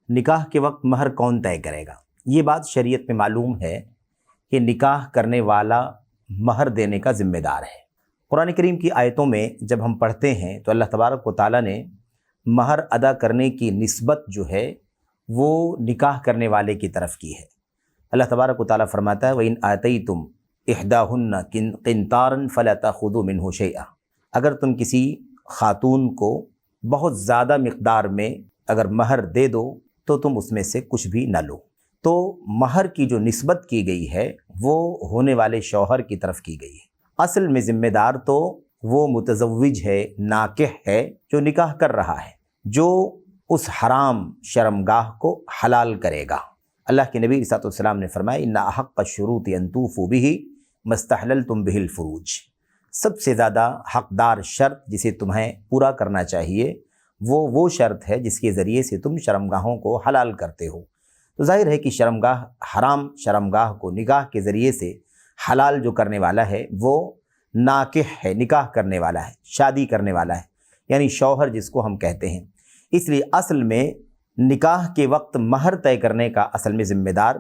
نکاح کے وقت مہر کون طے کرے گا؟ یہ بات شریعت میں معلوم ہے کہ نکاح کرنے والا مہر دینے کا ذمہ دار ہے۔ قرآن کریم کی آیتوں میں جب ہم پڑھتے ہیں تو اللہ تبارک و تعالیٰ نے مہر ادا کرنے کی نسبت جو ہے وہ نکاح کرنے والے کی طرف کی ہے۔ اللہ تبارک و تعالیٰ فرماتا ہے وَإِنْ آتَيْتُمْ إِحْدَاهُنَّ قِنْطَارًا فَلَا تَأْخُذُوا مِنْهُ شَيْئًا، اگر تم کسی خاتون کو بہت زیادہ مقدار میں اگر مہر دے دو تو تم اس میں سے کچھ بھی نہ لو۔ تو مہر کی جو نسبت کی گئی ہے وہ ہونے والے شوہر کی طرف کی گئی ہے۔ اصل میں ذمہ دار تو وہ متزوج ہے، ناکح ہے، جو نکاح کر رہا ہے، جو اس حرام شرمگاہ کو حلال کرے گا۔ اللہ کے نبی صلی اللہ علیہ وسلم نے فرمایا ان احق الشروط ان توفوا به ما استحللتم به الفروج، سب سے زیادہ حقدار شرط جسے تمہیں پورا کرنا چاہیے وہ شرط ہے جس کے ذریعے سے تم شرمگاہوں کو حلال کرتے ہو۔ تو ظاہر ہے کہ شرمگاہ، حرام شرمگاہ کو نکاح کے ذریعے سے حلال جو کرنے والا ہے وہ ناکح ہے، نکاح کرنے والا ہے، شادی کرنے والا ہے، یعنی شوہر جس کو ہم کہتے ہیں۔ اس لیے اصل میں نکاح کے وقت مہر طے کرنے کا اصل میں ذمہ دار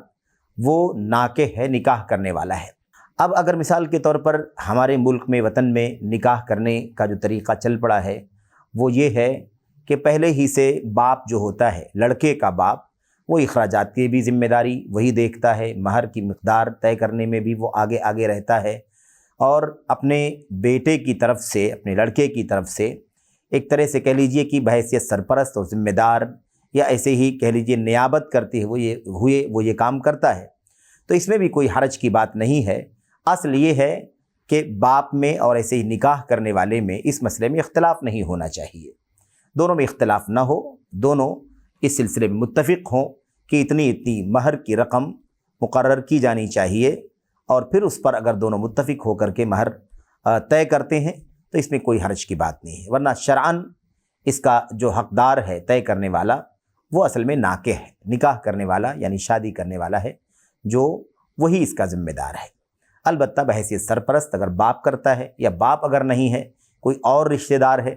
وہ ناکح ہے، نکاح کرنے والا ہے۔ اب اگر مثال کے طور پر ہمارے ملک میں، وطن میں نکاح کرنے کا جو طریقہ چل پڑا ہے وہ یہ ہے کہ پہلے ہی سے باپ جو ہوتا ہے، لڑکے کا باپ، وہ اخراجات کی بھی ذمہ داری وہی دیکھتا ہے، مہر کی مقدار طے کرنے میں بھی وہ آگے آگے رہتا ہے، اور اپنے بیٹے کی طرف سے، اپنے لڑکے کی طرف سے ایک طرح سے کہہ لیجئے کہ بحیثیت سرپرست اور ذمہ دار، یا ایسے ہی کہہ لیجئے نیابت کرتے ہوئے وہ یہ کام کرتا ہے۔ تو اس میں بھی کوئی حرج کی بات نہیں ہے۔ اصل یہ ہے کہ باپ میں اور ایسے ہی نکاح کرنے والے میں اس مسئلے میں اختلاف نہیں ہونا چاہیے، دونوں میں اختلاف نہ ہو، دونوں اس سلسلے میں متفق ہوں کہ اتنی مہر کی رقم مقرر کی جانی چاہیے، اور پھر اس پر اگر دونوں متفق ہو کر کے مہر طے کرتے ہیں تو اس میں کوئی حرج کی بات نہیں ہے۔ ورنہ شرعاً اس کا جو حقدار ہے طے کرنے والا وہ اصل میں ناکح ہے، نکاح کرنے والا یعنی شادی کرنے والا ہے، جو وہی اس کا ذمہ دار ہے۔ البتہ بحیثیت سرپرست اگر باپ کرتا ہے، یا باپ اگر نہیں ہے، کوئی اور رشتہ دار ہے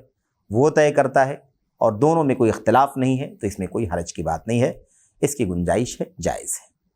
وہ طے کرتا ہے، اور دونوں میں کوئی اختلاف نہیں ہے، تو اس میں کوئی حرج کی بات نہیں ہے، اس کی گنجائش ہے، جائز ہے۔